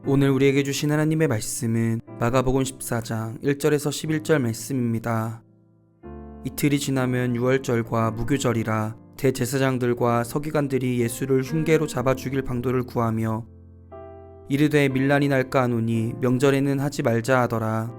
오늘 우리에게 주신 하나님의 말씀은 마가복음 14장 1절에서 11절 말씀입니다. 이틀이 지나면 유월절과 무교절이라 대제사장들과 서기관들이 예수를 흉계로 잡아 죽일 방도를 구하며 이르되 밀란이 날까 하노니 명절에는 하지 말자 하더라.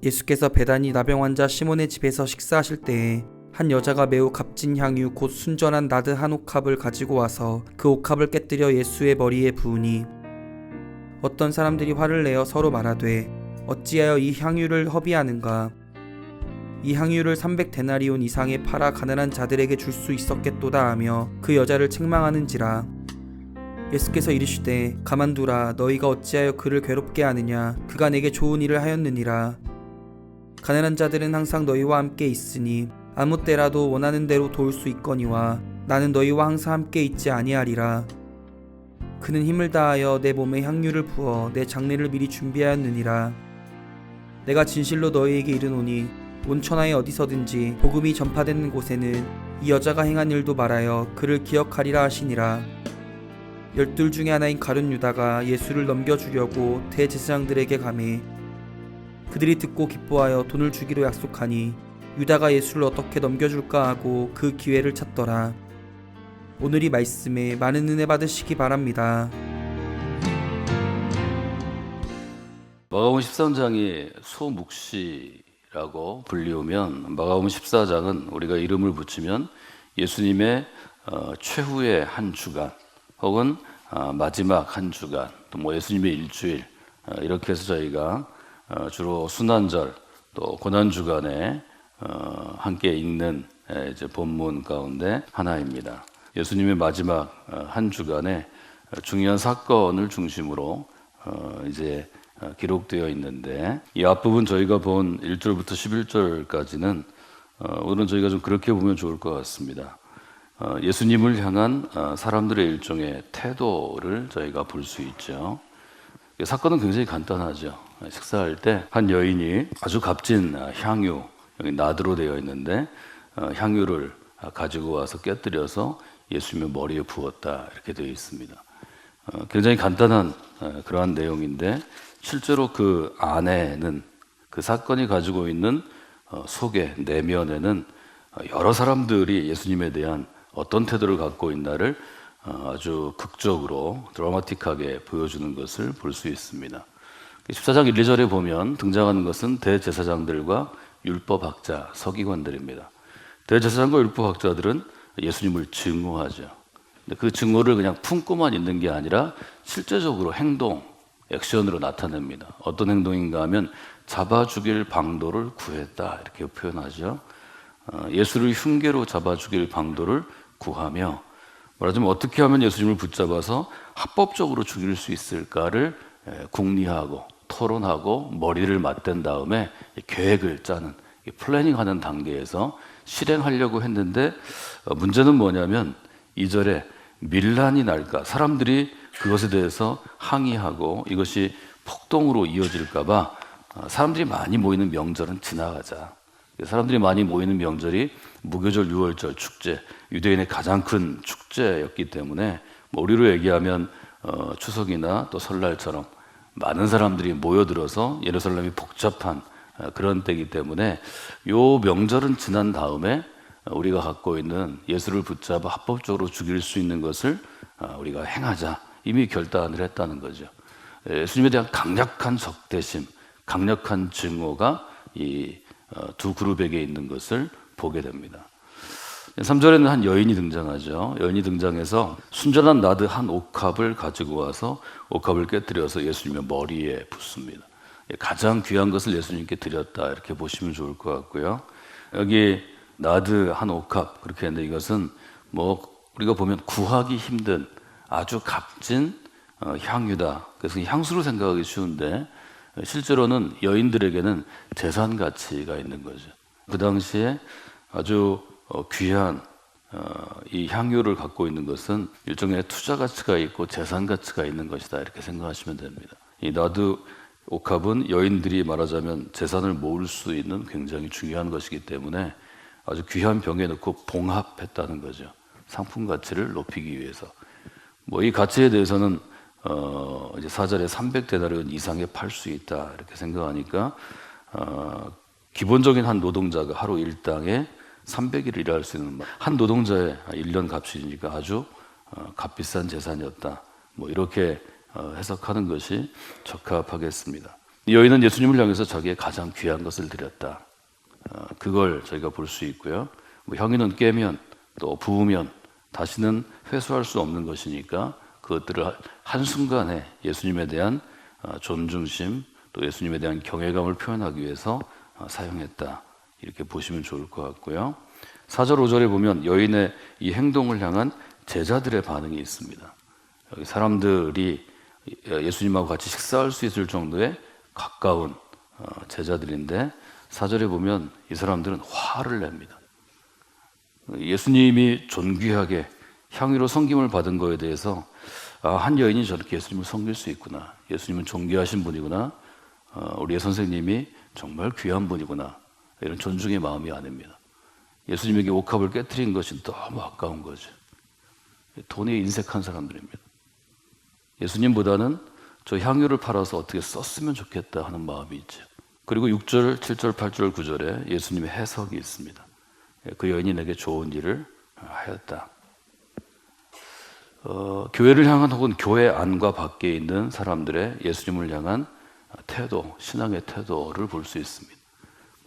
예수께서 베다니 나병 환자 시몬의 집에서 식사하실 때에 한 여자가 매우 값진 향유 곧 순전한 나드 한 옥합을 가지고 와서 그 옥합을 깨뜨려 예수의 머리에 부으니 어떤 사람들이 화를 내어 서로 말하되 어찌하여 이 향유를 허비하는가? 이 향유를 300데나리온 이상에 팔아 가난한 자들에게 줄 수 있었겠도다 하며 그 여자를 책망하는지라. 예수께서 이르시되 가만두라. 너희가 어찌하여 그를 괴롭게 하느냐? 그가 내게 좋은 일을 하였느니라. 가난한 자들은 항상 너희와 함께 있으니 아무 때라도 원하는 대로 도울 수 있거니와 나는 너희와 항상 함께 있지 아니하리라. 그는 힘을 다하여 내 몸에 향유를 부어 내 장례를 미리 준비하였느니라. 내가 진실로 너희에게 이르노니 온 천하에 어디서든지 복음이 전파되는 곳에는 이 여자가 행한 일도 말하여 그를 기억하리라 하시니라. 12 중에 하나인 가룟 유다가 예수를 넘겨주려고 대제사장들에게 가매 그들이 듣고 기뻐하여 돈을 주기로 약속하니 유다가 예수를 어떻게 넘겨줄까 하고 그 기회를 찾더라. 오늘이 말씀에 많은 은혜 받으시기 바랍니다. 마가복음 13장이 소묵시라고 불리우면 마가복음 14장은 우리가 이름을 붙이면 예수님의 최후의 한 주간 혹은 마지막 한 주간 또 뭐 예수님의 일주일 이렇게 해서 저희가 주로 순환절 또 고난주간에 함께 읽는 이제 본문 가운데 하나입니다. 예수님의 마지막 한 주간에 중요한 사건을 중심으로 이제 기록되어 있는데 이 앞부분 저희가 본 1절부터 11절까지는 오늘은 저희가 좀 그렇게 보면 좋을 것 같습니다. 예수님을 향한 사람들의 일종의 태도를 저희가 볼 수 있죠. 사건은 굉장히 간단하죠. 식사할 때 한 여인이 아주 값진 향유, 여기 나드로 되어 있는데 향유를 가지고 와서 깨뜨려서 예수님의 머리에 부었다 이렇게 되어 있습니다. 굉장히 간단한 그러한 내용인데 실제로 그 안에는 그 사건이 가지고 있는 속에 내면에는 여러 사람들이 예수님에 대한 어떤 태도를 갖고 있나를 아주 극적으로 드라마틱하게 보여주는 것을 볼 수 있습니다. 14장 1, 2절에 보면 등장하는 것은 대제사장들과 율법학자, 서기관들입니다. 대제사장과 율법학자들은 예수님을 증오하죠. 근데 그 증오를 그냥 품고만 있는 게 아니라 실제적으로 행동, 액션으로 나타냅니다. 어떤 행동인가 하면 잡아 죽일 방도를 구했다 이렇게 표현하죠. 예수를 흉계로 잡아 죽일 방도를 구하며 말하자면 어떻게 하면 예수님을 붙잡아서 합법적으로 죽일 수 있을까를 궁리하고 토론하고 머리를 맞댄 다음에 계획을 짜는 플래닝하는 단계에서 실행하려고 했는데 문제는 뭐냐면 2절에 밀란이 날까 사람들이 그것에 대해서 항의하고 이것이 폭동으로 이어질까 봐 사람들이 많이 모이는 명절은 지나가자. 사람들이 많이 모이는 명절이 무교절, 유월절, 축제, 유대인의 가장 큰 축제였기 때문에 우리로 얘기하면 추석이나 또 설날처럼 많은 사람들이 모여들어서 예루살렘이 복잡한 그런 때이기 때문에 요 명절은 지난 다음에 우리가 갖고 있는 예수를 붙잡아 합법적으로 죽일 수 있는 것을 우리가 행하자 이미 결단을 했다는 거죠. 예수님에 대한 강력한 적대심, 강력한 증오가 이 두 그룹에게 있는 것을 보게 됩니다. 3절에는 한 여인이 등장하죠. 여인이 등장해서 순전한 나드 한 옥합을 가지고 와서 옥합을 깨뜨려서 예수님의 머리에 붓습니다. 가장 귀한 것을 예수님께 드렸다 이렇게 보시면 좋을 것 같고요. 여기 나드 한 옥합 그렇게 했는데 이것은 뭐 우리가 보면 구하기 힘든 아주 값진 향유다. 그래서 향수로 생각하기 쉬운데 실제로는 여인들에게는 재산 가치가 있는 거죠. 그 당시에 아주 귀한 이 향유를 갖고 있는 것은 일종의 투자 가치가 있고 재산 가치가 있는 것이다 이렇게 생각하시면 됩니다. 이 나드 옥합은 여인들이 말하자면 재산을 모을 수 있는 굉장히 중요한 것이기 때문에 아주 귀한 병에 넣고 봉합했다는 거죠. 상품 가치를 높이기 위해서. 이 가치에 대해서는 이제 4절에 300데나리온 이상에 팔 수 있다 이렇게 생각하니까 기본적인 한 노동자가 하루 일당에 300일을 일할 수 있는 한 노동자의 1년 값이니까 아주 값비싼 재산이었다. 뭐 이렇게 해석하는 것이 적합하겠습니다. 이 여인은 예수님을 향해서 자기의 가장 귀한 것을 드렸다. 그걸 저희가 볼 수 있고요. 뭐 향유는 깨면 또 부으면 다시는 회수할 수 없는 것이니까 그것들을 한순간에 예수님에 대한 존중심 또 예수님에 대한 경외감을 표현하기 위해서 사용했다. 이렇게 보시면 좋을 것 같고요. 4절 5절에 보면 여인의 이 행동을 향한 제자들의 반응이 있습니다. 여기 사람들이 예수님하고 같이 식사할 수 있을 정도의 가까운 제자들인데 4절에 보면 이 사람들은 화를 냅니다. 예수님이 존귀하게 향유로 섬김을 받은 것에 대해서 한 여인이 저렇게 예수님을 섬길 수 있구나. 예수님은 존귀하신 분이구나. 우리의 선생님이 정말 귀한 분이구나. 이런 존중의 마음이 아닙니다. 예수님에게 옥합을 깨트린 것이 너무 아까운 거죠. 돈에 인색한 사람들입니다. 예수님보다는 저 향유를 팔아서 어떻게 썼으면 좋겠다 하는 마음이 있죠. 그리고 6절, 7절, 8절, 9절에 예수님의 해석이 있습니다. 그 여인이 내게 좋은 일을 하였다. 교회를 향한 혹은 교회 안과 밖에 있는 사람들의 예수님을 향한 태도, 신앙의 태도를 볼 수 있습니다.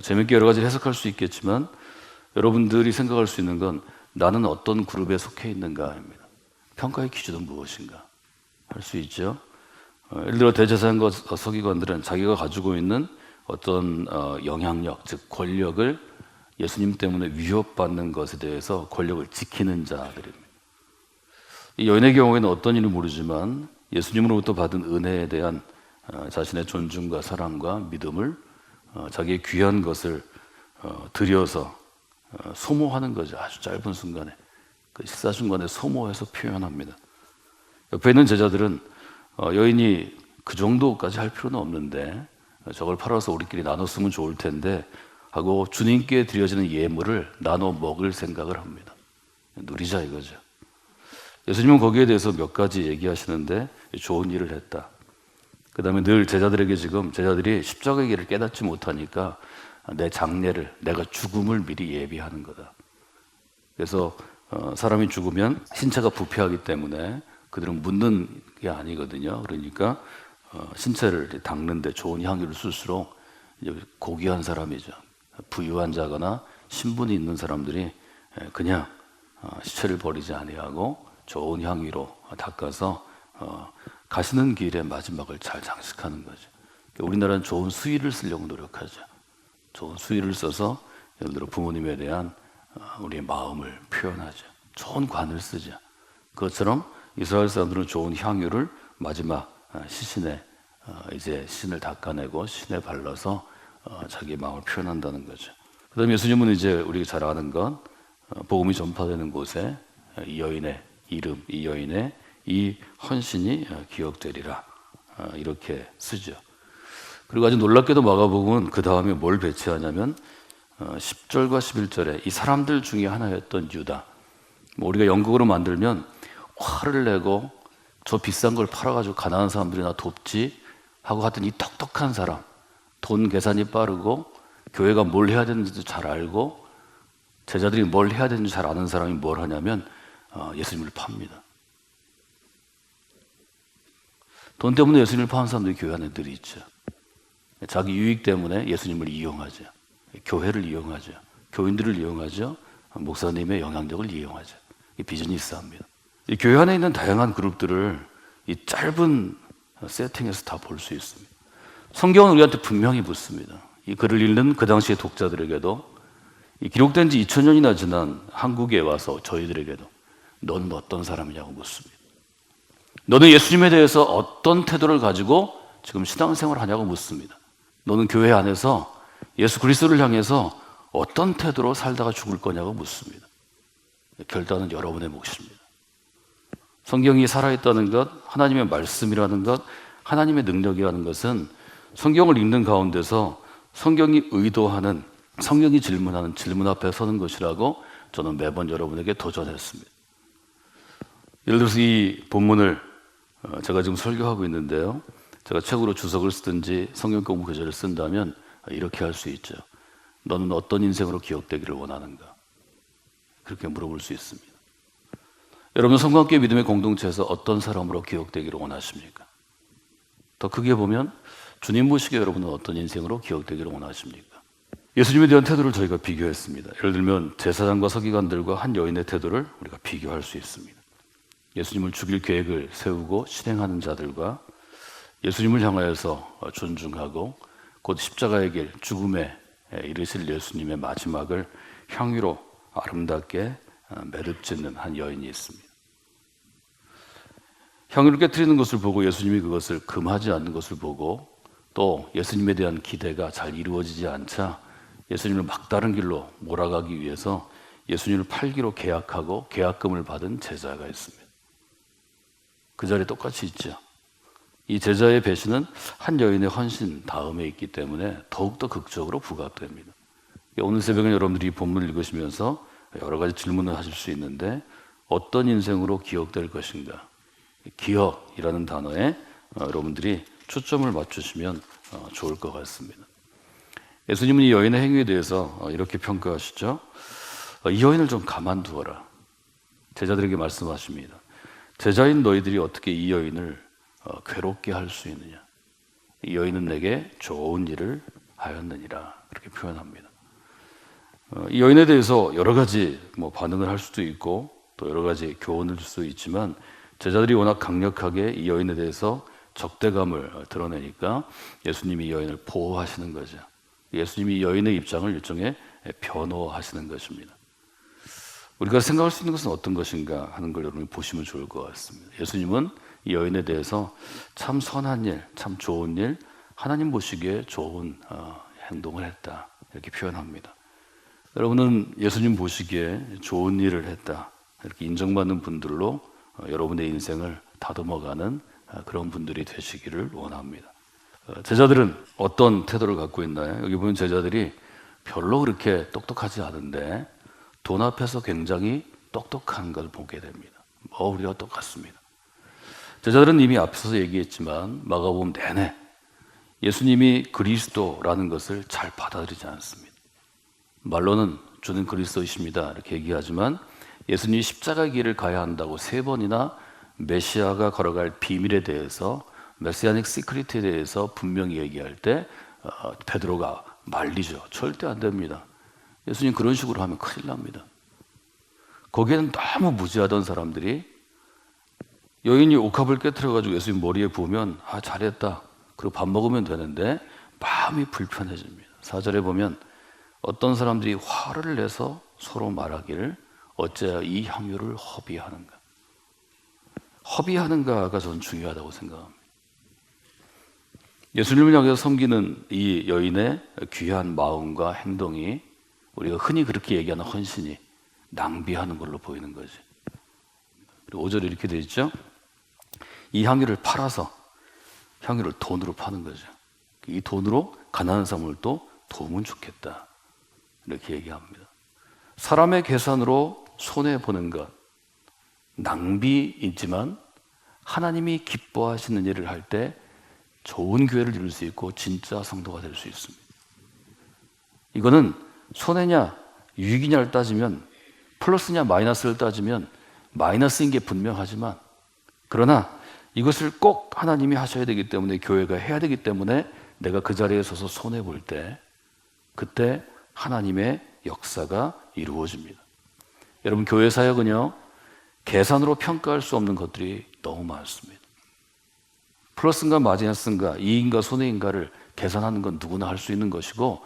재밌게 여러 가지 해석할 수 있겠지만 여러분들이 생각할 수 있는 건 나는 어떤 그룹에 속해 있는가입니다. 평가의 기준은 무엇인가 할 수 있죠. 예를 들어 대제사장과 서기관들은 자기가 가지고 있는 어떤 영향력, 즉 권력을 예수님 때문에 위협받는 것에 대해서 권력을 지키는 자들입니다. 이 여인의 경우에는 어떤 일은 모르지만 예수님으로부터 받은 은혜에 대한 자신의 존중과 사랑과 믿음을 자기의 귀한 것을 들여서 소모하는 거죠. 아주 짧은 순간에 그 식사 중간에 소모해서 표현합니다. 옆에 있는 제자들은 여인이 그 정도까지 할 필요는 없는데 저걸 팔아서 우리끼리 나눴으면 좋을 텐데 하고 주님께 드려지는 예물을 나눠 먹을 생각을 합니다. 누리자 이거죠. 예수님은 거기에 대해서 몇 가지 얘기하시는데 좋은 일을 했다. 그 다음에 늘 제자들에게 지금 제자들이 십자가의 길을 깨닫지 못하니까 내 장례를, 내가 죽음을 미리 예비하는 거다. 그래서 사람이 죽으면 신체가 부패하기 때문에 그들은 묻는 게 아니거든요. 그러니까 신체를 닦는데 좋은 향유를 쓸수록 이제 고귀한 사람이죠. 부유한 자거나 신분이 있는 사람들이 그냥 시체를 버리지 아니하고 좋은 향유로 닦아서 가시는 길에 마지막을 잘 장식하는 거죠. 우리나라는 좋은 수의를 쓰려고 노력하죠. 좋은 수의를 써서 예를 들어 부모님에 대한 우리의 마음을 표현하죠. 좋은 관을 쓰죠. 그것처럼 이스라엘 사람들은 좋은 향유를 마지막 시신에 이제 시신을 닦아내고 시신에 발라서 자기의 마음을 표현한다는 거죠. 그다음에 예수님은 이제 우리가 잘 아는 건 복음이 전파되는 곳에 이 여인의 이름, 이 여인의 이 헌신이 기억되리라 이렇게 쓰죠. 그리고 아주 놀랍게도 마가복음은 그 다음에 뭘 배치하냐면 10절과 11절에 이 사람들 중에 하나였던 유다. 우리가 연극으로 만들면 화를 내고 저 비싼 걸 팔아가지고 가난한 사람들이나 돕지 하고 하던 이 톡톡한 사람, 돈 계산이 빠르고 교회가 뭘 해야 되는지도 잘 알고 제자들이 뭘 해야 되는지 잘 아는 사람이 뭘 하냐면 예수님을 팝니다. 돈 때문에 예수님을 파는 사람들이 교회 안에 늘 있죠. 자기 유익 때문에 예수님을 이용하죠. 교회를 이용하죠. 교인들을 이용하죠. 목사님의 영향력을 이용하죠. 이 비즈니스합니다. 이 교회 안에 있는 다양한 그룹들을 이 짧은 세팅에서 다 볼 수 있습니다. 성경은 우리한테 분명히 묻습니다. 이 글을 읽는 그 당시의 독자들에게도 이 기록된 지 2000년이나 지난 한국에 와서 저희들에게도 너는 어떤 사람이냐고 묻습니다. 너는 예수님에 대해서 어떤 태도를 가지고 지금 신앙생활을 하냐고 묻습니다. 너는 교회 안에서 예수 그리스도를 향해서 어떤 태도로 살다가 죽을 거냐고 묻습니다. 결단은 여러분의 몫입니다. 성경이 살아있다는 것, 하나님의 말씀이라는 것, 하나님의 능력이라는 것은 성경을 읽는 가운데서 성경이 의도하는, 성경이 질문하는 질문 앞에 서는 것이라고 저는 매번 여러분에게 도전했습니다. 예를 들어서 이 본문을 제가 지금 설교하고 있는데요. 제가 책으로 주석을 쓰든지 성경 공부 교재를 쓴다면 이렇게 할 수 있죠. 너는 어떤 인생으로 기억되기를 원하는가? 그렇게 물어볼 수 있습니다. 여러분, 성관계 믿음의 공동체에서 어떤 사람으로 기억되기를 원하십니까? 더 크게 보면 주님 보시기에 여러분은 어떤 인생으로 기억되기를 원하십니까? 예수님에 대한 태도를 저희가 비교했습니다. 예를 들면 제사장과 서기관들과 한 여인의 태도를 우리가 비교할 수 있습니다. 예수님을 죽일 계획을 세우고 실행하는 자들과 예수님을 향하여서 존중하고 곧 십자가의 길, 죽음에 이르실 예수님의 마지막을 향유로 아름답게 매듭짓는 한 여인이 있습니다. 향유를 깨뜨리는 것을 보고 예수님이 그것을 금하지 않는 것을 보고 또 예수님에 대한 기대가 잘 이루어지지 않자 예수님을 막다른 길로 몰아가기 위해서 예수님을 팔기로 계약하고 계약금을 받은 제자가 있습니다. 그 자리에 똑같이 있죠. 이 제자의 배신은 한 여인의 헌신 다음에 있기 때문에 더욱더 극적으로 부각됩니다. 오늘 새벽에 여러분들이 이 본문을 읽으시면서 여러 가지 질문을 하실 수 있는데 어떤 인생으로 기억될 것인가? 기억이라는 단어에 여러분들이 초점을 맞추시면 좋을 것 같습니다. 예수님은 이 여인의 행위에 대해서 이렇게 평가하시죠. 이 여인을 좀 가만두어라. 제자들에게 말씀하십니다. 제자인 너희들이 어떻게 이 여인을 괴롭게 할 수 있느냐? 이 여인은 내게 좋은 일을 하였느니라. 그렇게 표현합니다. 이 여인에 대해서 여러 가지 반응을 할 수도 있고 또 여러 가지 교훈을 줄 수 있지만 제자들이 워낙 강력하게 이 여인에 대해서 적대감을 드러내니까 예수님이 이 여인을 보호하시는 거죠. 예수님이 이 여인의 입장을 일종의 변호하시는 것입니다. 우리가 생각할 수 있는 것은 어떤 것인가 하는 걸 여러분이 보시면 좋을 것 같습니다. 예수님은 이 여인에 대해서 참 선한 일, 참 좋은 일, 하나님 보시기에 좋은 행동을 했다 이렇게 표현합니다. 여러분은 예수님 보시기에 좋은 일을 했다 이렇게 인정받는 분들로 여러분의 인생을 다듬어가는 그런 분들이 되시기를 원합니다. 제자들은 어떤 태도를 갖고 있나요? 여기 보면 제자들이 별로 그렇게 똑똑하지 않은데 돈 앞에서 굉장히 똑똑한 걸 보게 됩니다. 우리와 똑같습니다. 제자들은 이미 앞서서 얘기했지만 마가복음 내내 예수님이 그리스도라는 것을 잘 받아들이지 않습니다. 말로는 주는 그리스도이십니다 이렇게 얘기하지만 예수님이 십자가의 길을 가야 한다고 3번이나 메시아가 걸어갈 비밀에 대해서 메시아닉 시크릿에 대해서 분명히 얘기할 때 베드로가 말리죠. 절대 안 됩니다. 예수님 그런 식으로 하면 큰일 납니다. 거기에는 너무 무지하던 사람들이 여인이 옥합을 깨트려가지고 예수님 머리에 부으면 잘했다. 그리고 밥 먹으면 되는데 마음이 불편해집니다. 4절에 보면 어떤 사람들이 화를 내서 서로 말하기를 어찌하여 이 향유를 허비하는가. 허비하는가가 저는 중요하다고 생각합니다. 예수님을 향해서 섬기는 이 여인의 귀한 마음과 행동이 우리가 흔히 그렇게 얘기하는 헌신이 낭비하는 걸로 보이는 거지. 그리고 5절에 이렇게 되어 있죠. 이 향유를 팔아서 향유를 돈으로 파는 거죠. 이 돈으로 가난한 사람을 또 도우면 좋겠다 이렇게 얘기합니다. 사람의 계산으로 손해보는 것 낭비이지만 하나님이 기뻐하시는 일을 할 때 좋은 교회를 이룰 수 있고 진짜 성도가 될 수 있습니다. 이거는 손해냐 유익이냐를 따지면 플러스냐 마이너스를 따지면 마이너스인 게 분명하지만 그러나 이것을 꼭 하나님이 하셔야 되기 때문에 교회가 해야 되기 때문에 내가 그 자리에 서서 손해볼 때 그때 하나님의 역사가 이루어집니다. 여러분 교회 사역은요 계산으로 평가할 수 없는 것들이 너무 많습니다. 플러스인가 마이너스인가 이익인가 손해인가를 계산하는 건 누구나 할 수 있는 것이고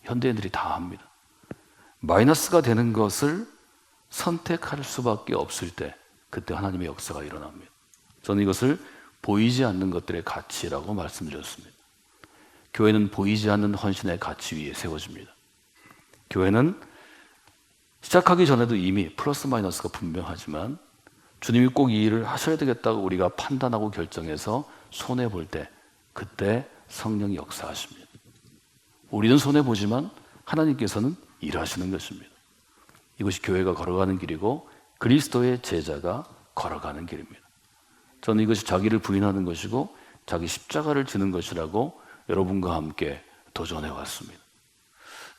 현대인들이 다 합니다. 마이너스가 되는 것을 선택할 수밖에 없을 때 그때 하나님의 역사가 일어납니다. 저는 이것을 보이지 않는 것들의 가치라고 말씀드렸습니다. 교회는 보이지 않는 헌신의 가치 위에 세워집니다. 교회는 시작하기 전에도 이미 플러스 마이너스가 분명하지만 주님이 꼭 이 일을 하셔야 되겠다고 우리가 판단하고 결정해서 손해볼 때 그때 성령이 역사하십니다. 우리는 손해보지만 하나님께서는 일하시는 것입니다. 이것이 교회가 걸어가는 길이고 그리스도의 제자가 걸어가는 길입니다. 저는 이것이 자기를 부인하는 것이고 자기 십자가를 지는 것이라고 여러분과 함께 도전해 왔습니다.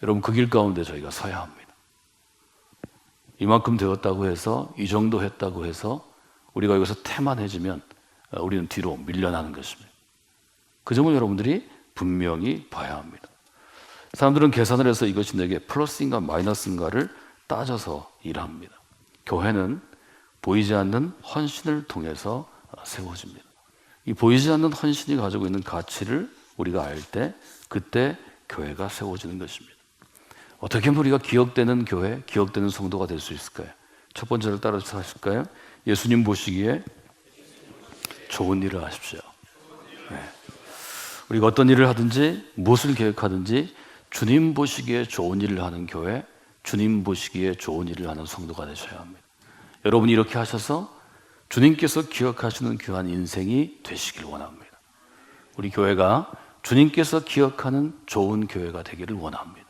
여러분, 그 길 가운데 저희가 서야 합니다. 이만큼 되었다고 해서, 이 정도 했다고 해서 우리가 여기서 태만해지면 우리는 뒤로 밀려나는 것입니다. 그 점을 여러분들이 분명히 봐야 합니다. 사람들은 계산을 해서 이것이 내게 플러스인가 마이너스인가를 따져서 일합니다. 교회는 보이지 않는 헌신을 통해서 세워집니다. 이 보이지 않는 헌신이 가지고 있는 가치를 우리가 알 때, 그때 교회가 세워지는 것입니다. 어떻게 하면 우리가 기억되는 교회, 기억되는 성도가 될 수 있을까요? 첫 번째를 따라서 하실까요? 예수님 보시기에 좋은 일을 하십시오. 네. 우리가 어떤 일을 하든지 무엇을 계획하든지 주님 보시기에 좋은 일을 하는 교회, 주님 보시기에 좋은 일을 하는 성도가 되셔야 합니다. 여러분이 이렇게 하셔서 주님께서 기억하시는 귀한 인생이 되시길 원합니다. 우리 교회가 주님께서 기억하는 좋은 교회가 되기를 원합니다.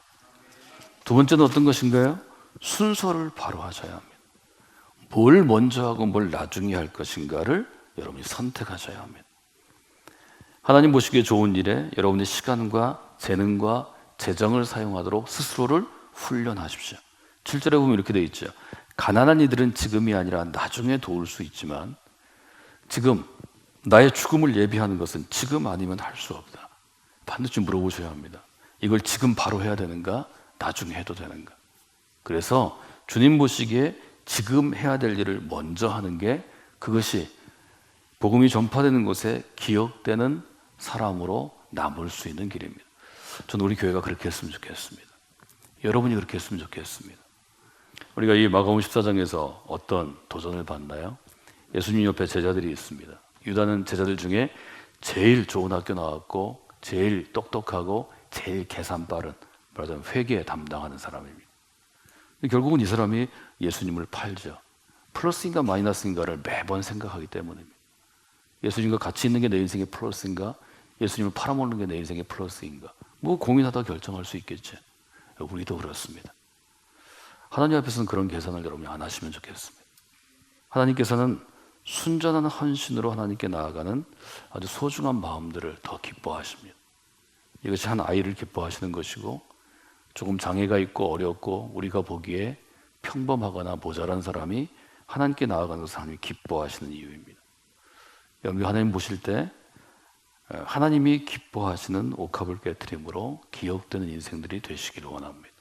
두 번째는 어떤 것인가요? 순서를 바로 하셔야 합니다. 뭘 먼저 하고 뭘 나중에 할 것인가를 여러분이 선택하셔야 합니다. 하나님 보시기에 좋은 일에 여러분의 시간과 재능과 재정을 사용하도록 스스로를 훈련하십시오. 7절에 보면 이렇게 되어 있죠. 가난한 이들은 지금이 아니라 나중에 도울 수 있지만 지금 나의 죽음을 예비하는 것은 지금 아니면 할 수 없다. 반드시 물어보셔야 합니다. 이걸 지금 바로 해야 되는가? 나중에 해도 되는가? 그래서 주님 보시기에 지금 해야 될 일을 먼저 하는 게, 그것이 복음이 전파되는 곳에 기억되는 사람으로 남을 수 있는 길입니다. 저는 우리 교회가 그렇게 했으면 좋겠습니다. 여러분이 그렇게 했으면 좋겠습니다. 우리가 이 마가복음 14장에서 어떤 도전을 받나요? 예수님 옆에 제자들이 있습니다. 유다는 제자들 중에 제일 좋은 학교 나왔고 제일 똑똑하고 제일 계산 빠른, 말하자면 회계 담당하는 사람입니다. 결국은 이 사람이 예수님을 팔죠. 플러스인가 마이너스인가를 매번 생각하기 때문입니다. 예수님과 같이 있는 게 내 인생의 플러스인가? 예수님을 팔아먹는 게 내 인생의 플러스인가? 뭐 고민하다 결정할 수 있겠지. 우리도 그렇습니다. 하나님 앞에서는 그런 계산을 여러분이 안 하시면 좋겠습니다. 하나님께서는 순전한 헌신으로 하나님께 나아가는 아주 소중한 마음들을 더 기뻐하십니다. 이것이 한 아이를 기뻐하시는 것이고, 조금 장애가 있고 어렵고 우리가 보기에 평범하거나 모자란 사람이 하나님께 나아가는 것을 하나님이 기뻐하시는 이유입니다. 여러분, 하나님 보실 때 하나님이 기뻐하시는 옥합을 깨트림으로 기억되는 인생들이 되시기를 원합니다.